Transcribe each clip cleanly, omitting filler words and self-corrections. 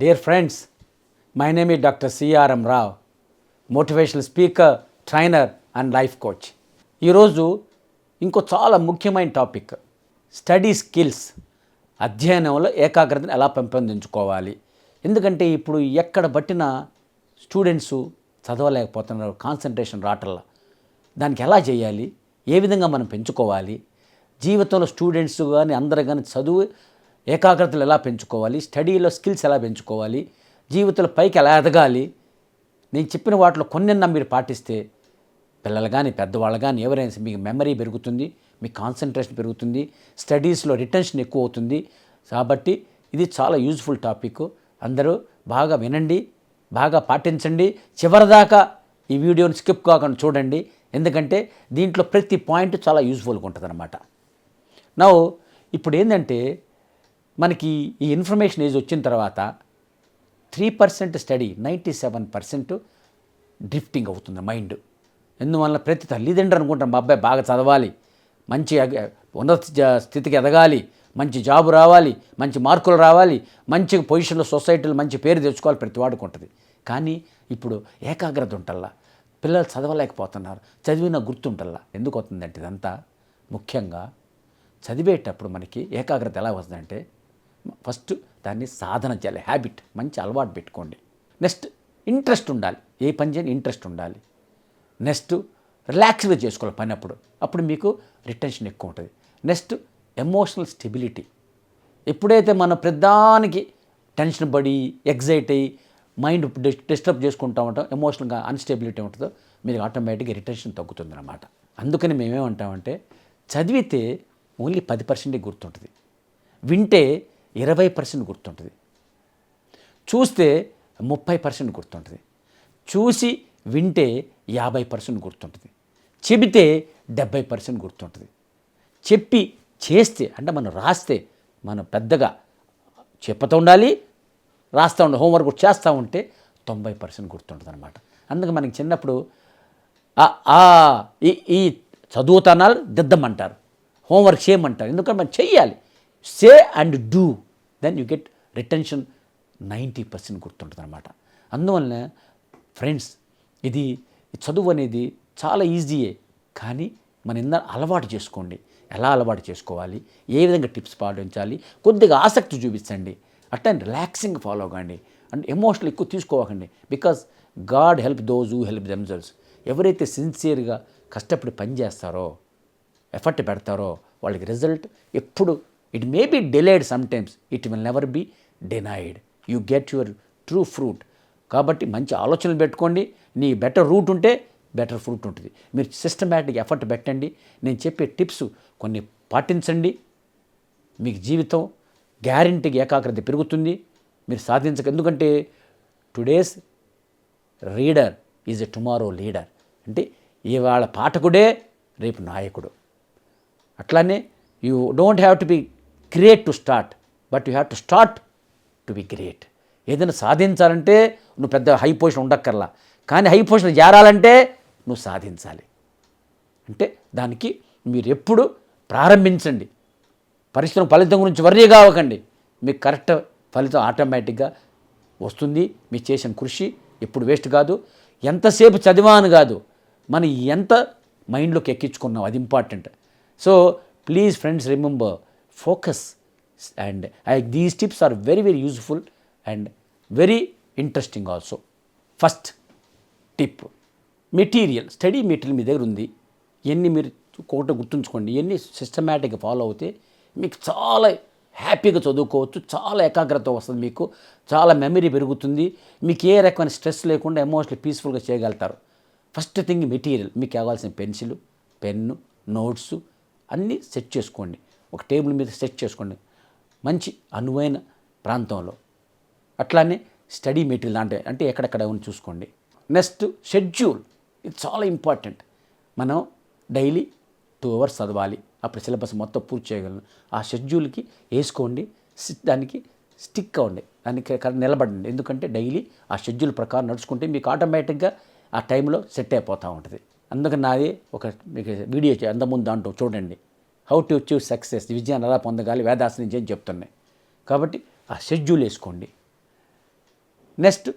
Dear friends, my name is Dr. C.R.M. Rao, motivational speaker, trainer and life coach. ఈరోజు ఇంకో చాలా ముఖ్యమైన topic, study skills. అధ్యయనంలో ఏకాగ్రతను ఎలా పెంపొందించుకోవాలి. ఎందుకంటే ఇప్పుడు ఎక్కడ పట్టిన స్టూడెంట్స్ చదవలేకపోతున్నారు, కాన్సన్ట్రేషన్ రావట్లా. దానికి ఎలా చేయాలి, ఏ విధంగా మనం పెంచుకోవాలి, జీవితంలో స్టూడెంట్స్ కానీ అందరూ కానీ చదువు ఏకాగ్రతలు ఎలా పెంచుకోవాలి, స్టడీలో స్కిల్స్ ఎలా పెంచుకోవాలి, జీవితంలో పైకి ఎలా ఎదగాలి. నేను చెప్పిన వాటిలో కొన్నైనా మీరు పాటిస్తే పిల్లలు కానీ పెద్దవాళ్ళు కానీ ఎవరైనా మీకు మెమరీ పెరుగుతుంది, మీ కాన్సన్ట్రేషన్ పెరుగుతుంది, స్టడీస్లో రిటెన్షన్ ఎక్కువ అవుతుంది. కాబట్టి ఇది చాలా యూజ్ఫుల్ టాపిక్. అందరూ బాగా వినండి, బాగా పాటించండి. చివరిదాకా ఈ వీడియోని స్కిప్ కాకుండా చూడండి, ఎందుకంటే దీంట్లో ప్రతి పాయింట్ చాలా యూజ్ఫుల్గా ఉంటుంది అన్నమాట. నా ఇప్పుడు ఏంటంటే మనకి ఈ ఇన్ఫర్మేషన్ ఏజ్ వచ్చిన తర్వాత 3% స్టడీ, 97% డ్రిఫ్టింగ్ అవుతుంది మైండ్. ఎందువల్ల ప్రతి తల్లిదండ్రులు అనుకుంటాం, మా అబ్బాయి బాగా చదవాలి, మంచి ఉన్నత స్థితికి ఎదగాలి, మంచి జాబు రావాలి, మంచి మార్కులు రావాలి, మంచి పొజిషన్లో సొసైటీలో మంచి పేరు తెచ్చుకోవాలి, ప్రతి వాడికి ఉంటుంది. కానీ ఇప్పుడు ఏకాగ్రత ఉంటల్లా, పిల్లలు చదవలేకపోతున్నారు, చదివిన గుర్తుంటల్లా. ఎందుకు అవుతుందంటే ఇదంతా ముఖ్యంగా చదివేటప్పుడు మనకి ఏకాగ్రత ఎలా వస్తుందంటే, ఫస్ట్ దాన్ని సాధన చేయాలి, హ్యాబిట్, మంచి అలవాటు పెట్టుకోండి. నెక్స్ట్ ఇంట్రెస్ట్ ఉండాలి, ఏ పని చేయని ఇంట్రెస్ట్ ఉండాలి. నెక్స్ట్ రిలాక్స్గా చేసుకోవాలి పని, అప్పుడు మీకు రిటెన్షన్ ఎక్కువ ఉంటుంది. Next emotional stability. ఎప్పుడైతే మనం ప్రధానికి టెన్షన్ పడి ఎగ్జైట్ అయ్యి మైండ్ డిస్టర్బ్ చేసుకుంటూ ఉంటాం, ఎమోషనల్గా అన్స్టెబిలిటీ ఉంటుందో మీరు ఆటోమేటిక్గా రిటెన్షన్ తగ్గుతుంది అన్నమాట. అందుకని మేమేమంటామంటే, చదివితే ఓన్లీ 10% గుర్తుంటుంది, వింటే 20% గుర్తుంటుంది, చూస్తే 30% గుర్తుంటుంది, చూసి వింటే 50% గుర్తుంటుంది, చెబితే 70% గుర్తుంటుంది, చెప్పి చేస్తే అంటే మనం రాస్తే మనం పెద్దగా చెప్పుతూ ఉండాలి, రాస్తూ ఉండాలి, హోంవర్క్ కూడా చేస్తూ ఉంటే 90% గుర్తుంటుంది అనమాట. అందుకే మనకి చిన్నప్పుడు ఈ చదువుతనాలు దిద్దమంటారు, హోంవర్క్ చేయమంటారు. ఎందుకంటే మనం చెయ్యాలి. Say and do, then you get retention 90% గుర్తుంటుంది అనమాట. అందువలన ఫ్రెండ్స్, ఇది చదువు అనేది చాలా ఈజీయే, కానీ మన ఇందా అలవాటు చేసుకోండి. ఎలా అలవాటు చేసుకోవాలి, ఏ విధంగా టిప్స్ పాటించాలి, కొద్దిగా ఆసక్తి చూపించండి, అట్లా రిలాక్సింగ్ ఫాలో అవ్వండి. అండ్ ఎమోషనల్ ఎక్కువ తీసుకోకండి. Because God help those who help themselves. ఎవరైతే సిన్సియర్గా కష్టపడి పని చేస్తారో, ఎఫర్ట్ పెడతారో, వాళ్ళకి రిజల్ట్ ఎప్పుడు, it may be delayed sometimes, it will never be denied. You get your true fruit. కాబట్టి మంచి ఆలోచనలు పెట్టుకోండి. నీ బెటర్ రూట్ ఉంటే బెటర్ ఫ్రూట్ ఉంటుంది. మీరు సిస్టమేటిక్ ఎఫర్ట్ పెట్టండి. నేను చెప్పే టిప్స్ కొన్ని పాటించండి, మీకు జీవితం గ్యారెంటీగా ఏకాగ్రత పెరుగుతుంది, మీరు సాధించక. ఎందుకంటే today's reader is a tomorrow leader. అంటే ఇవాళ పాఠకుడే రేపు నాయకుడు. అట్లానే you don't have to be great to start, but you have to start to be great. ఏదైనా సాధించాలంటే నువ్వు పెద్ద హై పొజిషన్ ఉండక్కర్లా, కానీ హై పొజిషన్ చేరాలంటే నువ్వు సాధించాలి. అంటే దానికి మీరు ఎప్పుడు ప్రారంభించండి. పరిశ్రమ ఫలితం గురించి వర్రీ కావకండి, మీకు కరెక్ట్ ఫలితం ఆటోమేటిక్గా వస్తుంది. మీరు చేసిన కృషి ఎప్పుడు వేస్ట్ కాదు. ఎంతసేపు చదివాను కాదు, మనం ఎంత మైండ్లోకి ఎక్కించుకున్నాం, అది important. So please friends, remember, focus, and these tips are very very useful and very interesting also. First tip, material, study material మీ దగ్గర ఉంది. ఇవన్నీ మీరు ఒకటి గుర్తుంచుకోండి. ఇవన్నీ సిస్టమేటిక్గా ఫాలో అవుతే మీకు చాలా హ్యాపీగా చదువుకోవచ్చు, చాలా ఏకాగ్రత వస్తుంది, మీకు చాలా మెమరీ పెరుగుతుంది, మీకు ఏ రకమైన స్ట్రెస్ లేకుండా ఎమోషనల్ పీస్ఫుల్గా చేయగలుగుతారు. First thing material. మీకు కావాల్సిన పెన్సిల్, పెన్ను, నోట్స్ అన్నీ సెట్ చేసుకోండి. ఒక టేబుల్ మీద సెట్ చేసుకోండి, మంచి అనువైన ప్రాంతంలో. అట్లానే స్టడీ మెటీరియల్ అంటే ఎక్కడెక్కడ ఏమైనా చూసుకోండి. నెక్స్ట్ షెడ్యూల్, ఇది చాలా ఇంపార్టెంట్. మనం డైలీ 2 hours చదవాలి, అప్పుడు సిలబస్ మొత్తం పూర్తి చేయగలను. ఆ షెడ్యూల్కి వేసుకోండి, దానికి స్టిక్ అవ్వండి, దానికి నిలబడండి. ఎందుకంటే డైలీ ఆ షెడ్యూల్ ప్రకారం నడుచుకుంటే మీకు ఆటోమేటిక్గా ఆ టైంలో సెట్ అయిపోతూ ఉంటుంది. అందుకని నాది ఒక మీకు వీడియో అంతకుముందు దాంట్లో చూడండి, హౌ టు అచీవ్ సక్సెస్, విజయాన్ని ఎలా పొందగాలి, వేదాస్ నుంచి అని చెప్తున్నాయి. కాబట్టి ఆ షెడ్యూల్ వేసుకోండి. నెక్స్ట్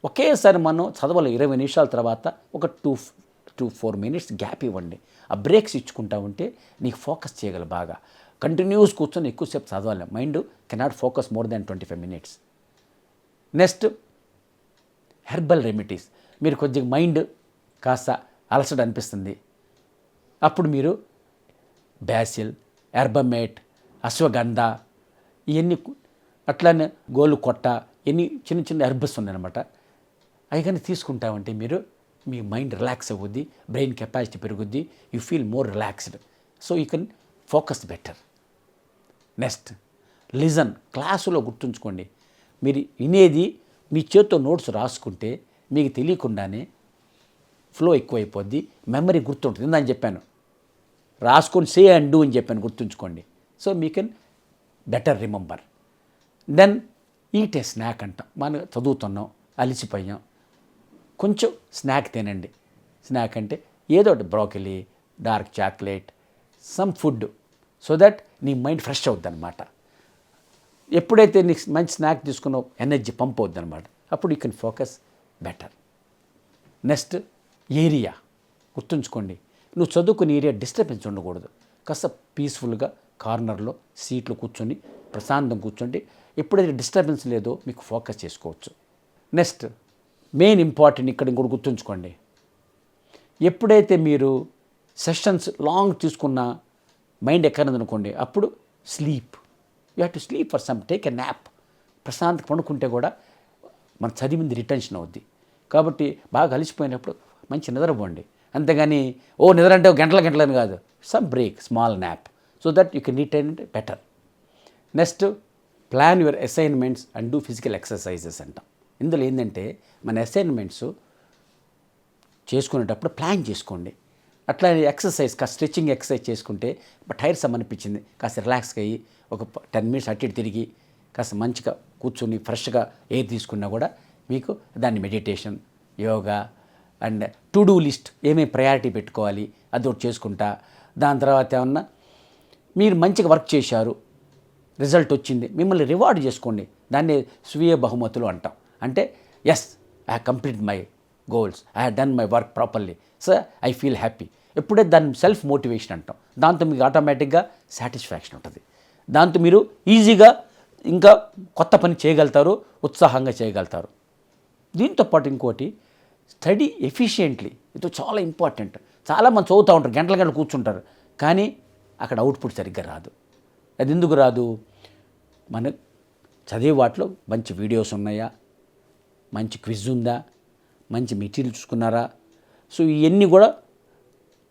ఒకేసారి మనం చదవాలి 20 నిమిషాల తర్వాత ఒక 2-4 మినిట్స్ గ్యాప్ ఇవ్వండి. ఆ బ్రేక్స్ ఇచ్చుకుంటా ఉంటే నీకు ఫోకస్ చేయగల బాగా. కంటిన్యూస్ కూర్చొని ఎక్కువసేపు చదవాలి. Mind cannot focus more than 25 minutes. Next herbal remedies. మీరు కొద్దిగా మైండ్ కాస్త అలసట అనిపిస్తుంది, అప్పుడు మీరు బ్యాసిల్, ఎర్బమేట్, అశ్వగంధ ఇవన్నీ, అట్లానే గోలు కొట్ట, ఇన్ని చిన్న చిన్న హెర్బస్ ఉన్నాయన్నమాట. అవి కానీ తీసుకుంటామంటే మీరు మీ మైండ్ రిలాక్స్ అవుద్ది, బ్రెయిన్ కెపాసిటీ పెరుగుద్ది, you feel more relaxed. So you can focus better. Next listen. క్లాసులో గుర్తుంచుకోండి, మీరు వినేది మీ చేత్తో నోట్స్ రాసుకుంటే మీకు తెలియకుండానే ఫ్లో ఎక్కువైపోద్ది, మెమరీ గుర్తుంటుంది. ఇందని చెప్పాను, రాసుకొని సే అండ్ డూ అని చెప్పాను, గుర్తుంచుకోండి. సో మీ can better remember. Then eat a snack అంటాం. మనం చదువుతున్నాం, అలిసిపోయాం, కొంచెం స్నాక్ తినండి. స్నాక్ అంటే ఏదో ఒకటి, broccoli, dark chocolate, some food, so that నీ మైండ్ ఫ్రెష్ అవుద్ది అనమాట. ఎప్పుడైతే నీకు మంచి స్నాక్ తీసుకున్నావు, ఎనర్జీ పంప్ అవుద్ది అనమాట. అప్పుడు you can focus better. Next area. గుర్తుంచుకోండి, నువ్వు చదువుకునే ఏరియా డిస్టర్బెన్స్ ఉండకూడదు. కాస్త పీస్ఫుల్గా కార్నర్లో సీట్లు కూర్చొని ప్రశాంతం కూర్చోండి. ఎప్పుడైతే డిస్టర్బెన్స్ లేదో మీకు ఫోకస్ చేసుకోవచ్చు. నెక్స్ట్ మెయిన్ ఇంపార్టెంట్ ఇక్కడ ఇంకోటి గుర్తుంచుకోండి, ఎప్పుడైతే మీరు సెషన్స్ లాంగ్ తీసుకున్న మైండ్ ఎక్కడనుకోండి, అప్పుడు sleep. You have to sleep for some, take a nap. ప్రశాంతంగా పడుకుంటే కూడా మన చదివింది రిటెన్షన్ అవుద్ది. కాబట్టి బాగా అలిసిపోయినప్పుడు మంచి నిద్రపోండి. అంతేగాని నిద్ర అంటే గంటలని కాదు, some break, small nap, so that you can retain it better. Next plan your assignments and do physical exercises అంటాం. ఇందులో ఏంటంటే మన అసైన్మెంట్స్ చేసుకునేటప్పుడు ప్లాన్ చేసుకోండి. అట్లా ఎక్సర్సైజ్, కాస్త స్ట్రెచ్చింగ్ ఎక్సర్సైజ్ చేసుకుంటే టైర్స్ అనిపించింది, కాస్త రిలాక్స్గా అయ్యి ఒక 10 మినిట్స్ అటు ఇటు తిరిగి కాస్త మంచిగా కూర్చొని ఫ్రెష్గా ఎయిర్ తీసుకున్నా కూడా మీకు దాన్ని meditation, yoga and to do list, ఏమేమి ప్రయారిటీ పెట్టుకోవాలి అది ఒకటి చేసుకుంటా. దాని తర్వాత ఏమన్నా మీరు మంచిగా వర్క్ చేశారు, రిజల్ట్ వచ్చింది, మిమ్మల్ని రివార్డ్ చేసుకోండి. దాన్ని స్వీయ బహుమతులు అంటాం. అంటే yes, I have complete my goals, I have done my work properly, so I feel happy. ఎప్పుడైతే దాన్ని సెల్ఫ్ మోటివేషన్ అంటాం. దాంతో మీకు ఆటోమేటిక్గా సాటిస్ఫాక్షన్ ఉంటుంది. దాంతో మీరు ఈజీగా ఇంకా కొత్త పని చేయగలుగుతారు, ఉత్సాహంగా చేయగలుగుతారు. దీంతోపాటు ఇంకోటి, స్టడీ ఎఫిషియెంట్లీ. ఇది చాలా ఇంపార్టెంట్. చాలామంది చదువుతూ ఉంటారు, గంటలు కూర్చుంటారు, కానీ అక్కడ అవుట్పుట్ సరిగ్గా రాదు. అది ఎందుకు రాదు? మన చదివే వాటిలో మంచి వీడియోస్ ఉన్నాయా, మంచి క్విజ్ ఉందా, మంచి మెటీరియల్ చూసుకున్నారా? సో ఇవన్నీ కూడా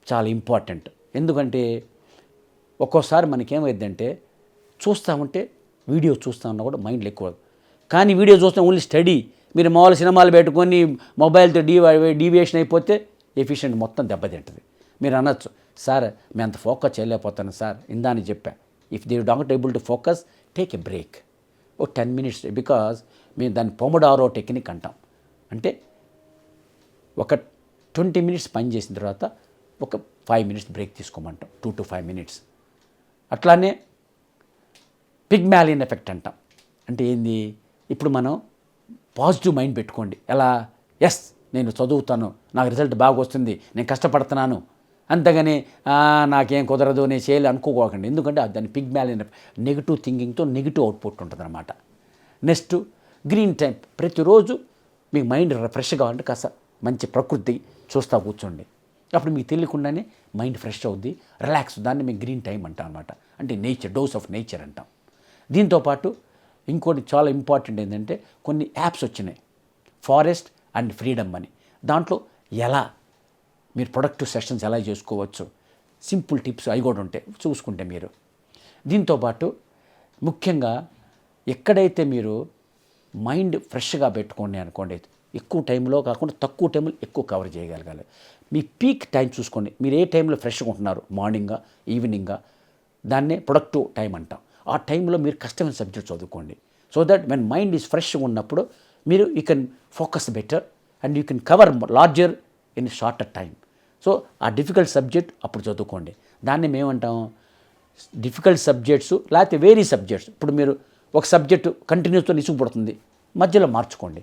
చాలా ఇంపార్టెంట్. ఎందుకంటే ఒక్కోసారి మనకేమైందంటే చూస్తామంటే వీడియో చూస్తూ ఉన్నా కూడా మైండ్లో ఎక్కువ, కానీ వీడియో చూస్తే ఓన్లీ స్టడీ, మీరు మామూలు సినిమాలు పెట్టుకొని మొబైల్తో డీవియేషన్ అయిపోతే ఎఫిషియెంట్ మొత్తం దెబ్బతింటుంది. మీరు అనొచ్చు, సార్ మేము అంత ఫోకస్ చేయలేకపోతాను సార్, ఇందాని చెప్పా, if they not able to focus, take a break, oh 10 minutes. Because మేము దాన్ని పొమడారో టెక్నిక్ అంటాం. అంటే ఒక 20 మినిట్స్ పని చేసిన తర్వాత ఒక 5 మినిట్స్ బ్రేక్ తీసుకోమంటాం, 2 to 5 మినిట్స్. అట్లానే పిగ్మాలియన్ ఎఫెక్ట్ అంటాం. అంటే ఏంది? ఇప్పుడు మనం పాజిటివ్ మైండ్ పెట్టుకోండి. ఎలా? ఎస్, నేను చదువుతాను, నాకు రిజల్ట్ బాగా వస్తుంది, నేను కష్టపడుతున్నాను, అంతగానే నాకేం కుదరదు, నేను చేయలే అనుకోకండి. ఎందుకంటే దాన్ని పిగ్మాలియన్ నెగిటివ్ థింకింగ్తో నెగిటివ్ అవుట్పుట్ ఉంటుంది అనమాట. Next green time. ప్రతిరోజు మీ మైండ్ ఫ్రెష్గా కావాలంటే కాస్త మంచి ప్రకృతి చూస్తూ కూర్చోండి. అప్పుడు మీకు తెలియకుండానే మైండ్ ఫ్రెష్ అవుద్ది, రిలాక్స్. దాన్ని మేము గ్రీన్ టైం అంటాం అనమాట. అంటే నేచర్, డోస్ ఆఫ్ నేచర్ అంటాం. దీంతోపాటు ఇంకోటి చాలా ఇంపార్టెంట్ ఏంటంటే కొన్ని యాప్స్ వచ్చినాయి, ఫారెస్ట్ అండ్ ఫ్రీడమ్ అని. దాంట్లో ఎలా మీరు ప్రొడక్టివ్ సెషన్స్ ఎలా చేసుకోవచ్చు, సింపుల్ టిప్స్ అవి కూడా ఉంటాయి, చూసుకుంటే మీరు. దీంతోపాటు ముఖ్యంగా ఎక్కడైతే మీరు మైండ్ ఫ్రెష్గా పెట్టుకోండి అనుకోండి, ఎక్కువ టైంలో కాకుండా తక్కువ టైంలో ఎక్కువ కవర్ చేయగలగాలి. మీ పీక్ టైం చూసుకోండి, మీరు ఏ టైంలో ఫ్రెష్గా ఉంటున్నారు, మార్నింగా, ఈవినింగా, దాన్నే ప్రొడక్టివ్ టైం అంటాం. ఆ టైంలో మీరు కష్టమైన సబ్జెక్ట్ చదువుకోండి. So that when mind is ఫ్రెష్గా ఉన్నప్పుడు మీరు you can focus better and you can cover larger in shorter time. So ఆ డిఫికల్ట్ సబ్జెక్ట్ అప్పుడు చదువుకోండి. దాన్ని మేమంటాం డిఫికల్ట్ సబ్జెక్ట్స్, లేకపోతే వేరీ సబ్జెక్ట్స్. ఇప్పుడు మీరు ఒక సబ్జెక్టు కంటిన్యూస్తో నిసుగుపడుతుంది, మధ్యలో మార్చుకోండి.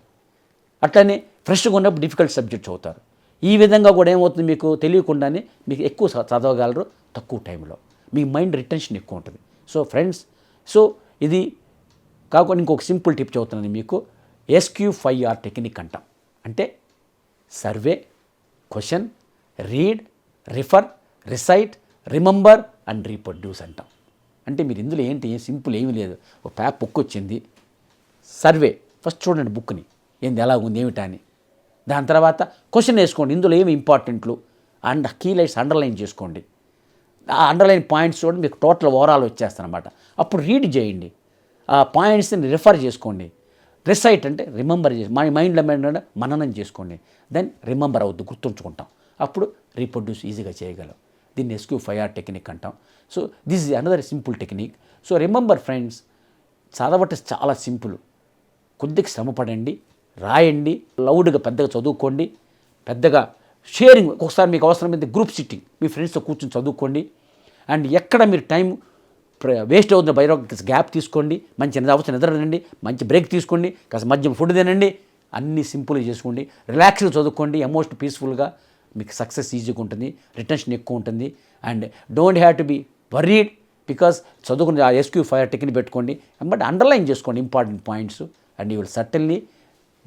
అట్లనే ఫ్రెష్గా ఉన్నప్పుడు డిఫికల్ట్ సబ్జెక్ట్ చదువుతారు. ఈ విధంగా కూడా ఏమవుతుంది, మీకు తెలియకుండానే మీకు ఎక్కువ చదవగలరు తక్కువ టైంలో, మీ మైండ్ రిటెన్షన్ ఎక్కువ ఉంటుంది. సో ఫ్రెండ్స్, సో ఇది కాకుండా ఇంకొక సింపుల్ టిప్ చెబుతున్నాను మీకు. SQ5R టెక్నిక్ అంటాం. అంటే survey, question, read, refer, recite, remember and reproduce అంటాం. అంటే మీరు ఇందులో ఏంటి, సింపుల్ ఏమీ లేదు. ఒక బుక్ వచ్చింది, సర్వే ఫస్ట్ చూడండి బుక్ని, ఏంది ఎలా ఉంది ఏమిటా అని. దాని తర్వాత క్వశ్చన్ వేసుకోండి, ఇందులో ఏమి ఇంపార్టెంట్లు అండ్ కీ లైట్స్ అండర్లైన్ చేసుకోండి. ఆ అండర్లైన్ పాయింట్స్ చూడండి, మీకు టోటల్ ఓవరాల్ వచ్చేస్తానమాట. అప్పుడు రీడ్ చేయండి, ఆ పాయింట్స్ని రిఫర్ చేసుకోండి. రిసైట్ అంటే రిమెంబర్ చేసి మన మైండ్లో మననం చేసుకోండి. దెన్ రిమెంబర్ అవుద్ది, గుర్తుంచుకుంటాం. అప్పుడు రీప్రొడ్యూస్ ఈజీగా చేయగలం. దీన్ని SQ5R టెక్నిక్ అంటాం. So this is another simple technique. So remember friends, చదవటం చాలా సింపుల్. కొద్దిగా శ్రమపడండి, రాయండి, లౌడ్గా పెద్దగా చదువుకోండి, పెద్దగా షేరింగ్. ఒకసారి మీకు అవసరమైతే గ్రూప్ సిట్టింగ్ మీ ఫ్రెండ్స్తో కూర్చొని చదువుకోండి. అండ్ ఎక్కడ మీరు టైం వేస్ట్ అవుతున్న బయట గ్యాప్ తీసుకోండి, మంచి నిద్ర తినండి, మంచి బ్రేక్ తీసుకోండి, కాస్త మధ్య ఫుడ్ తినండి, అన్నీ సింపుల్గా చేసుకోండి, రిలాక్స్గా చదువుకోండి. ఎమోషన్ పీస్ఫుల్గా మీకు సక్సెస్ ఈజీగా ఉంటుంది, రిటెన్షన్ ఎక్కువ ఉంటుంది. And don't have to be worried because చదువుకుని ఆ SQ5R టెక్నిక్ పెట్టుకోండి, బట్ అండర్లైన్ చేసుకోండి important points and you will certainly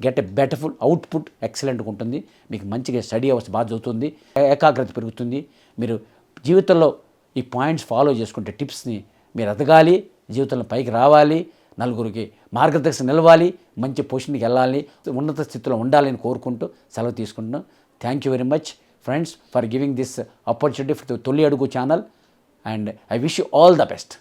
get a betterful output. ఎక్సలెంట్గా ఉంటుంది, మీకు మంచిగా స్టడీ అవర్స్ బాగా చదువుతుంది, ఏకాగ్రత పెరుగుతుంది. మీరు జీవితంలో ఈ పాయింట్స్ ఫాలో చేసుకుంటే టిప్స్ని మీరు ఎదగాలి, జీవితంలో పైకి రావాలి, నలుగురికి మార్గదర్శనం నిలవాలి, మంచి పొజిషన్కి వెళ్ళాలి, ఉన్నత స్థితిలో ఉండాలని కోరుకుంటూ సెలవు తీసుకుంటున్నాను. Thank you very much friends for giving this opportunity for the తొలి అడుగు channel and I wish you all the best.